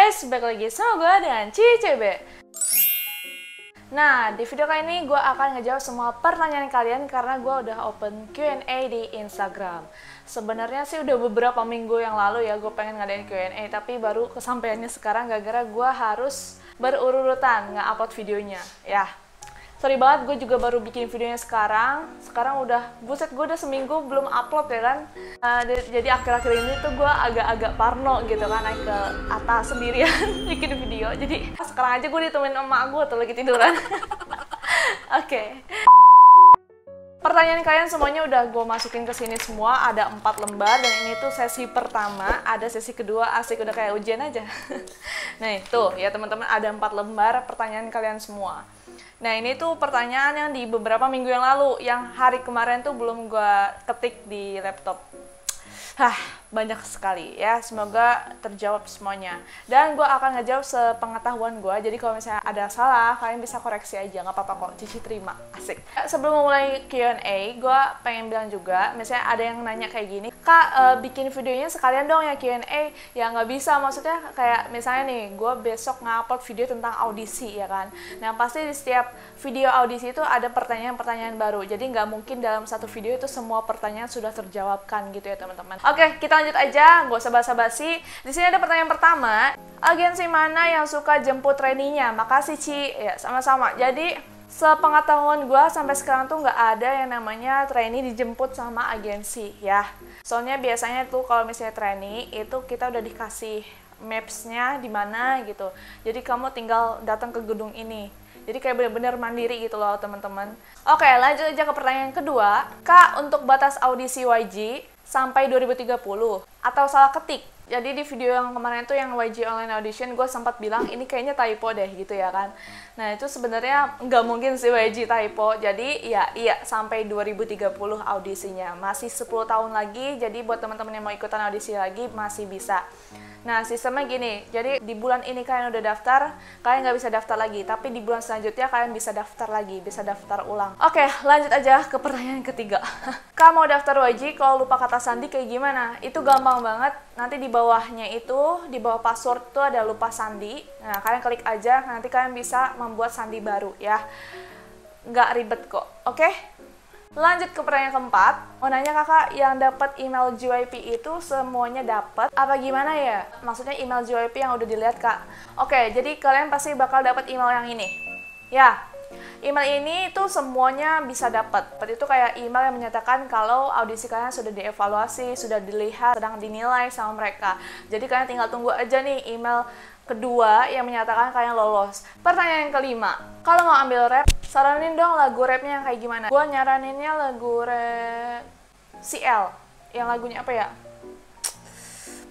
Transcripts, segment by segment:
guys, balik lagi sama gue dengan CCB. Nah, di video kali ini gue akan ngejawab semua pertanyaan kalian karena gue udah open Q&A di Instagram. Sebenarnya sih udah beberapa minggu yang lalu ya gue pengen ngadain Q&A, tapi baru kesampaiannya sekarang gara-gara gue harus berurutan nge-upload videonya. Ya, sorry banget, gue juga baru bikin videonya sekarang. Sekarang udah, buset, gue udah seminggu belum upload ya kan. Jadi akhir-akhir ini tuh gue agak-agak parno gitu kan, naik ke atas sendirian bikin video. Jadi sekarang aja gue ditemenin emak gue tuh lagi tiduran. Oke. Pertanyaan kalian semuanya udah gue masukin ke sini semua, ada 4 lembar dan ini tuh sesi pertama, ada sesi kedua, asik udah kayak ujian aja. Nah itu ya teman-teman, ada 4 lembar pertanyaan kalian semua. Nah ini tuh pertanyaan yang di beberapa minggu yang lalu, yang hari kemarin tuh belum gue ketik di laptop. Banyak sekali ya, semoga terjawab semuanya. Dan gue akan ngejawab sepengetahuan gue, jadi kalau misalnya ada salah, kalian bisa koreksi aja, nggak apa-apa kok, Cici terima, asik. Sebelum memulai Q&A, gue pengen bilang juga, misalnya ada yang nanya kayak gini, Kak, bikin videonya sekalian dong ya Q&A, ya nggak bisa, maksudnya kayak misalnya nih, gue besok ngupload video tentang audisi ya kan. Nah pasti di setiap video audisi itu ada pertanyaan-pertanyaan baru, jadi nggak mungkin dalam satu video itu semua pertanyaan sudah terjawabkan gitu ya teman-teman. Oke, kita lanjut aja, nggak usah basa-basi. Di sini ada pertanyaan pertama, agensi mana yang suka jemput trainee-nya? Makasih Ci. Ya, sama-sama. Jadi, sepengetahuan gue sampai sekarang tuh nggak ada yang namanya trainee dijemput sama agensi ya. Soalnya biasanya tuh kalau misalnya trainee itu kita udah dikasih maps-nya di mana gitu. Jadi kamu tinggal datang ke gedung ini. Jadi kayak bener-bener mandiri gitu loh teman-teman. Oke, lanjut aja ke pertanyaan kedua. Kak, untuk batas audisi YG sampai 2030 atau salah ketik. Jadi di video yang kemarin tuh yang YG Online Audition gue sempat bilang ini kayaknya typo deh gitu ya kan. Nah itu sebenarnya nggak mungkin sih YG typo. Jadi iya sampai 2030 audisinya. Masih 10 tahun lagi, jadi buat teman-teman yang mau ikutan audisi lagi masih bisa. Nah sistemnya gini, jadi di bulan ini kalian udah daftar, kalian nggak bisa daftar lagi, tapi di bulan selanjutnya kalian bisa daftar lagi, bisa daftar ulang. Oke, lanjut aja ke pertanyaan ketiga. Kak mau daftar YG, kalau lupa kata sandi kayak gimana? Itu gampang banget, nanti di bawahnya itu, di bawah password tuh ada lupa sandi. Nah kalian klik aja, nanti kalian bisa membuat sandi baru ya. Nggak ribet kok, oke? Lanjut ke pertanyaan keempat, mau nanya kakak yang dapat email JYP itu semuanya dapat apa gimana ya? Maksudnya email JYP yang udah dilihat kak. Oke, jadi kalian pasti bakal dapat email yang ini. Ya, email ini tuh semuanya bisa dapat. Itu kayak email yang menyatakan kalau audisi kalian sudah dievaluasi, sudah dilihat, sedang dinilai sama mereka. Jadi kalian tinggal tunggu aja nih email kedua yang menyatakan kalian lolos. Pertanyaan yang kelima, kalau mau ambil rap, saranin dong lagu rapnya yang kayak gimana? Gue nyaraninnya lagu rap CL, yang lagunya apa ya?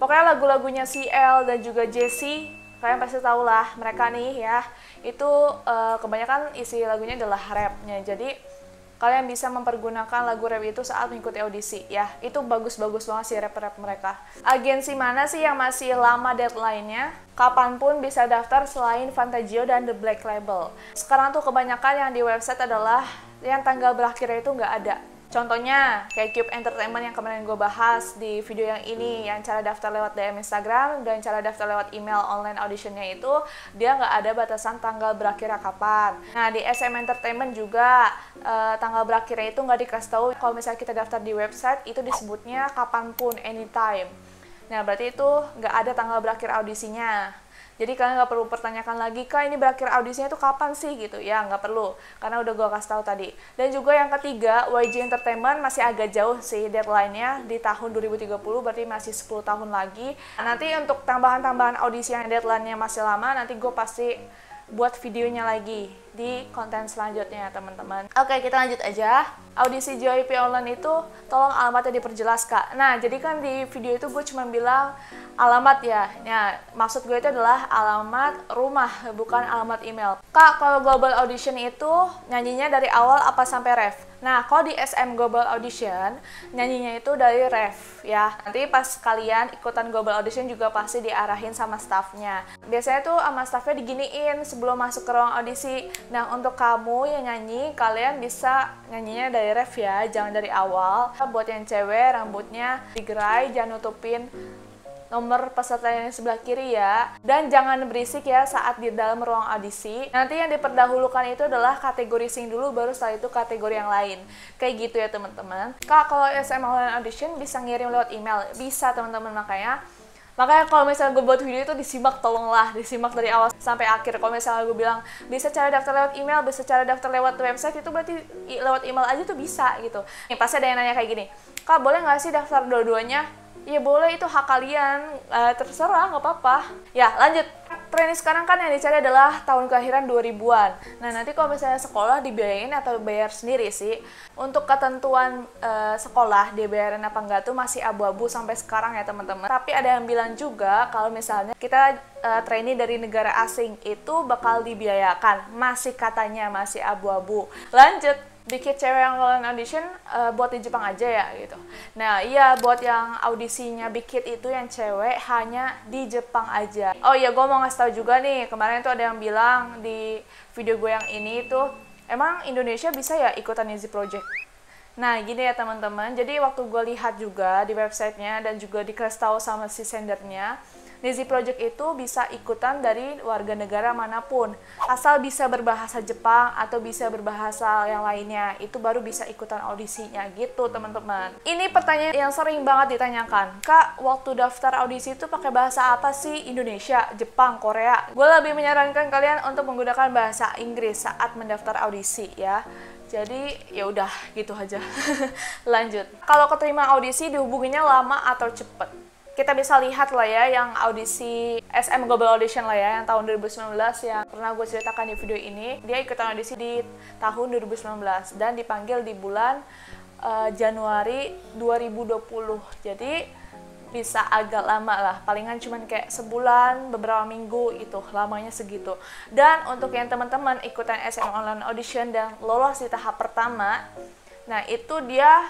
Pokoknya lagu-lagunya CL dan juga Jessie, kalian pasti tahu lah mereka nih ya. Itu kebanyakan isi lagunya adalah rapnya. Jadi kalian bisa mempergunakan lagu rap itu saat mengikuti audisi ya. Itu bagus-bagus banget sih rap-rap mereka. Agensi mana sih yang masih lama deadline-nya? Kapanpun bisa daftar selain Fantagio dan The Black Label. Sekarang tuh kebanyakan yang di website adalah yang tanggal berakhirnya itu nggak ada. Contohnya kayak Cube Entertainment yang kemarin gue bahas di video yang ini, yang cara daftar lewat DM Instagram dan cara daftar lewat email online auditionnya itu dia nggak ada batasan tanggal berakhirnya kapan. Nah di SM Entertainment juga tanggal berakhirnya itu nggak dikasih tahu. Kalau misalnya kita daftar di website itu disebutnya kapanpun, anytime. Nah berarti itu nggak ada tanggal berakhir audisinya. Jadi kalian nggak perlu pertanyakan lagi, Kak ini berakhir audisinya itu kapan sih gitu. Ya nggak perlu, karena udah gue kasih tahu tadi. Dan juga yang ketiga, YG Entertainment masih agak jauh sih deadline-nya di tahun 2030, berarti masih 10 tahun lagi. Nanti untuk tambahan-tambahan audisi yang deadline-nya masih lama, nanti gue pasti buat videonya lagi di konten selanjutnya teman-teman. Oke, kita lanjut aja. Audisi JYP Online itu tolong alamatnya diperjelas kak. Nah jadi kan di video itu gue cuma bilang alamat ya. Nah maksud gue itu adalah alamat rumah, bukan alamat email. Kak, kalau Global Audition itu nyanyinya dari awal apa sampai ref? Nah kalau di SM Global Audition nyanyinya itu dari ref ya. Nanti pas kalian ikutan Global Audition juga pasti diarahin sama staffnya. Biasanya tuh sama staffnya diginiin sebelum masuk ke ruang audisi. Nah untuk kamu yang nyanyi, kalian bisa nyanyinya dari ref ya, jangan dari awal. Buat yang cewek rambutnya digerai, jangan nutupin nomor peserta yang sebelah kiri ya. Dan jangan berisik ya saat di dalam ruang audisi. Nanti yang diperdahulukan itu adalah kategori sing dulu, baru setelah itu kategori yang lain. Kayak gitu ya teman-teman. Kak, kalau SM Online Audition bisa ngirim lewat email? Bisa teman-teman, Makanya kalau misalnya gue buat video itu disimak, tolonglah disimak dari awal sampai akhir. Kalau misalnya gue bilang bisa cara daftar lewat email, bisa cara daftar lewat website, itu berarti lewat email aja tuh bisa gitu. Nih, pasti ada yang nanya kayak gini, Kak boleh nggak sih daftar dua-duanya? Ya boleh, itu hak kalian, terserah, nggak apa-apa. Ya lanjut, training sekarang kan yang dicari adalah tahun kelahiran 2000-an. Nah nanti kalau misalnya sekolah dibiayain atau bayar sendiri sih. Untuk ketentuan sekolah dibayarin apa enggak tuh masih abu-abu sampai sekarang ya teman-teman. Tapi ada yang bilang juga kalau misalnya kita trainee dari negara asing itu bakal dibiayakan. Masih katanya, masih abu-abu. Lanjut. Dikit cewek yang online audition buat di Jepang aja ya gitu. Nah iya, buat yang audisinya Big Hit itu yang cewek hanya di Jepang aja. Oh iya, gue mau ngasih tau juga nih, kemarin tuh ada yang bilang di video gue yang ini tuh, emang Indonesia bisa ya ikutan Easy Project? Nah gini ya teman-teman, jadi waktu gue lihat juga di websitenya dan juga dikasih tahu sama si sendernya, Easy Project itu bisa ikutan dari warga negara manapun, asal bisa berbahasa Jepang atau bisa berbahasa yang lainnya, itu baru bisa ikutan audisinya gitu teman-teman. Ini pertanyaan yang sering banget ditanyakan, Kak waktu daftar audisi itu pakai bahasa apa sih? Indonesia, Jepang, Korea? Gue lebih menyarankan kalian untuk menggunakan bahasa Inggris saat mendaftar audisi ya. Jadi ya udah gitu aja. Lanjut. Kalau keterima audisi dihubunginya lama atau cepet? Kita bisa lihat lah ya yang audisi SM Global Audition lah ya, yang tahun 2019 yang pernah gue ceritakan di video ini. Dia ikutan audisi di tahun 2019 dan dipanggil di bulan Januari 2020. Jadi bisa agak lama lah, palingan cuman kayak sebulan, beberapa minggu itu, lamanya segitu. Dan untuk yang teman-teman ikutan SM Online Audition dan lolos di tahap pertama, nah itu dia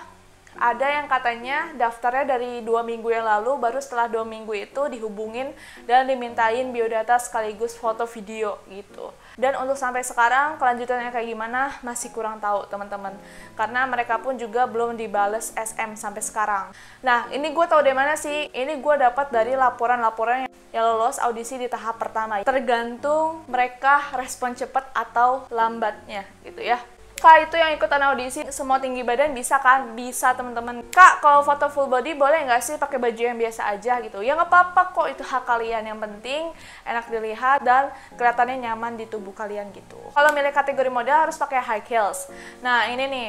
ada yang katanya daftarnya dari 2 minggu yang lalu, baru setelah 2 minggu itu dihubungin dan dimintain biodata sekaligus foto video gitu. Dan untuk sampai sekarang kelanjutannya kayak gimana masih kurang tahu teman-teman, karena mereka pun juga belum dibales SM sampai sekarang. Nah ini gue tahu dari mana sih? Ini gue dapat dari laporan-laporan yang lolos audisi di tahap pertama. Tergantung mereka respon cepat atau lambatnya gitu ya. Kak, itu yang ikutan audisi semua tinggi badan bisa kan? Bisa teman-teman. Kak, kalau foto full body boleh nggak sih pakai baju yang biasa aja gitu? Ya nggak apa-apa kok, itu hak kalian. Yang penting enak dilihat dan kelihatannya nyaman di tubuh kalian gitu. Kalau milih kategori model harus pakai high heels. Nah ini nih,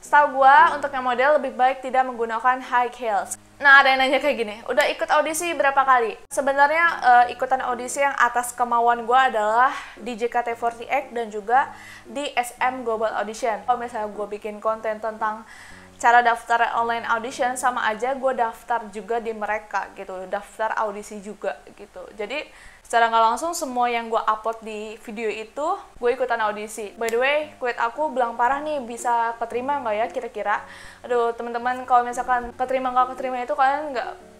setahu gua untuk yang model lebih baik tidak menggunakan high heels. Nah ada yang nanya kayak gini, udah ikut audisi berapa kali? Sebenarnya ikutan audisi yang atas kemauan gue adalah di JKT48 dan juga di SM Global Audition. Kalau misalnya gue bikin konten tentang cara daftar online audition, sama aja gue daftar juga di mereka gitu, daftar audisi juga gitu. Jadi secara nggak langsung semua yang gue upload di video itu gue ikutan audisi. By the way, kulit aku belang parah nih, bisa keterima nggak ya kira-kira? Aduh teman-teman, kalau misalkan keterima nggak keterima itu kalian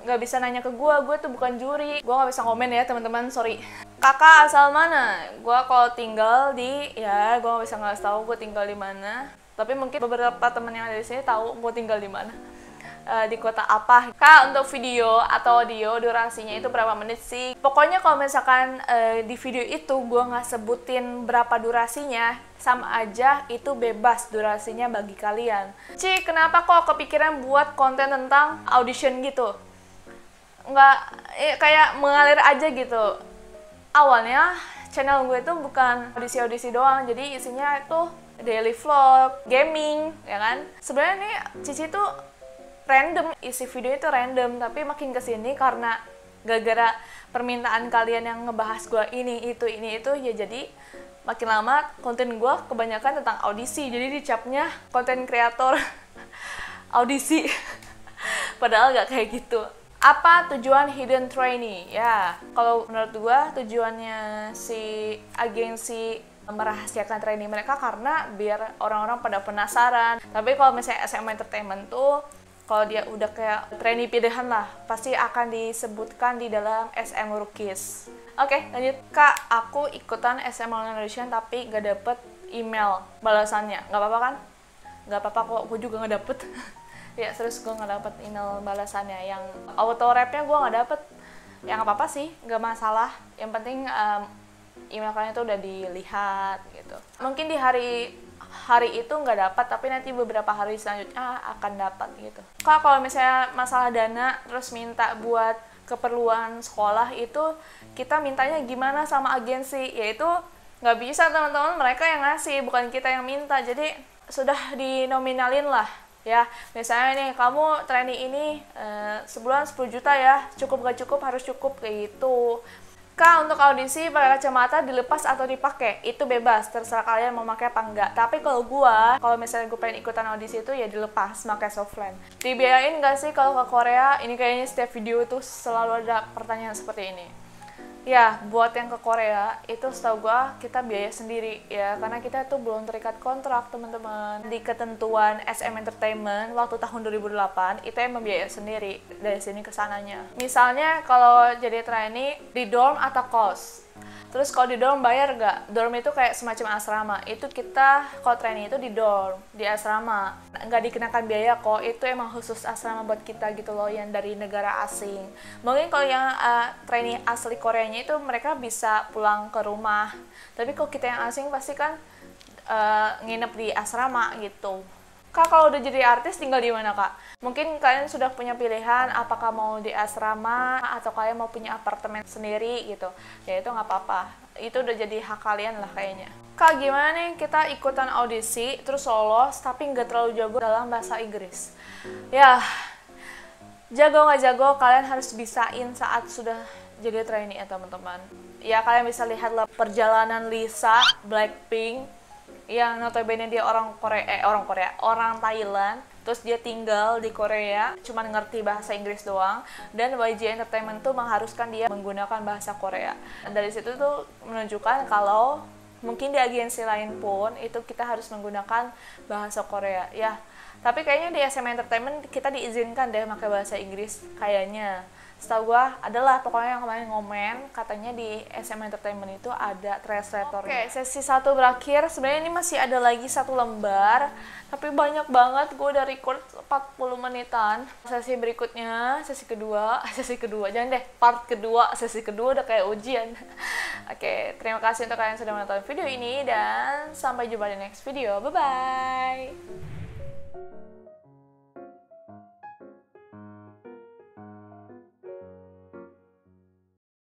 nggak bisa nanya ke gue tuh bukan juri. Gue nggak bisa komen ya teman-teman, sorry. Kakak asal mana? Gue kalau tinggal di, ya gue nggak bisa ngasih tahu gue tinggal di mana. Tapi mungkin beberapa teman yang ada di sini tahu gue tinggal di mana. Di kota apa. Kak, untuk video atau audio durasinya itu berapa menit sih? Pokoknya kalau misalkan di video itu gue nggak sebutin berapa durasinya, sama aja itu bebas durasinya bagi kalian. Ci, kenapa kok kepikiran buat konten tentang audition gitu? Nggak, kayak mengalir aja gitu. Awalnya channel gue itu bukan audisi-audisi doang, jadi isinya itu daily vlog, gaming, ya kan? Sebenarnya nih Cici tuh random, isi video itu random, tapi makin kesini karena gara-gara permintaan kalian yang ngebahas gue ini itu ya, jadi makin lama konten gue kebanyakan tentang audisi, jadi dicapnya konten kreator audisi padahal nggak kayak gitu. Apa tujuan hidden trainee? Ya, kalau menurut gue tujuannya si agensi merahasiakan trainee mereka karena biar orang-orang pada penasaran. Tapi kalau misalnya SM Entertainment tuh, kalau dia udah kayak trainee pilihan lah, pasti akan disebutkan di dalam SM Rookies. Oke, lanjut. Kak, aku ikutan SM Online Audition tapi gak dapet email balasannya. Gak apa-apa kan? Gak apa-apa kok, gue juga gak dapet. Ya, terus gue gak dapet email balasannya. Yang auto rap-nya gue gak dapet. ya nggak apa-apa sih, nggak masalah. Yang penting email kalian itu udah dilihat gitu. Mungkin di hari itu nggak dapat, tapi nanti beberapa hari selanjutnya akan dapat gitu. Kalau misalnya masalah dana terus minta buat keperluan sekolah, itu kita mintanya gimana sama agensi, yaitu nggak bisa teman-teman, mereka yang ngasih, bukan kita yang minta. Jadi sudah dinominalin lah ya, misalnya nih kamu training ini sebulan 10 juta ya, cukup gak cukup, harus cukup, kayak gitu. Kak, untuk audisi pakai kacamata dilepas atau dipakai, itu bebas, terserah kalian mau pakai apa enggak. Tapi kalau misalnya gue pengen ikutan audisi itu ya dilepas, pakai softland. Dibiayain nggak sih kalau ke Korea? Ini kayaknya setiap video tuh selalu ada pertanyaan seperti ini. Ya, buat yang ke Korea, itu setahu gue kita biaya sendiri ya, karena kita tuh belum terikat kontrak, teman-teman. Di ketentuan SM Entertainment waktu tahun 2008, itu yang membiayai sendiri dari sini ke sananya. Misalnya kalau jadi trainee di dorm atau kos. Terus kalau di dorm bayar nggak? Dorm itu kayak semacam asrama. Itu kita kalau trainee itu di dorm, di asrama. Nggak dikenakan biaya kok, itu emang khusus asrama buat kita gitu loh, yang dari negara asing. Mungkin kalau yang trainee asli Koreanya itu mereka bisa pulang ke rumah. Tapi kalau kita yang asing pasti kan nginep di asrama gitu. Kak, kalau udah jadi artis tinggal di mana, Kak? Mungkin kalian sudah punya pilihan apakah mau di asrama atau kalian mau punya apartemen sendiri gitu. Ya itu nggak apa-apa. Itu udah jadi hak kalian lah kayaknya. Kak, gimana nih kita ikutan audisi terus lolos tapi nggak terlalu jago dalam bahasa Inggris? Ya, jago nggak jago kalian harus bisain saat sudah jadi trainee ya teman-teman. Ya kalian bisa lihat lah perjalanan Lisa, Blackpink, yang notabene dia orang Thailand, terus dia tinggal di Korea, cuman ngerti bahasa Inggris doang, dan YG Entertainment tuh mengharuskan dia menggunakan bahasa Korea. Dan dari situ tuh menunjukkan kalau mungkin di agensi lain pun itu kita harus menggunakan bahasa Korea ya. Tapi kayaknya di SM Entertainment kita diizinkan deh pakai bahasa Inggris kayaknya. Setahu gue adalah pokoknya yang kemarin ngomen katanya di SM Entertainment itu ada translator. Oke, sesi 1 berakhir. Sebenarnya ini masih ada lagi 1 lembar, tapi banyak banget, gue udah record 40 menitan. Sesi berikutnya, sesi kedua, jangan deh, part kedua, sesi kedua udah kayak ujian. Oke, terima kasih untuk kalian yang sudah menonton video ini dan sampai jumpa di next video. Bye bye.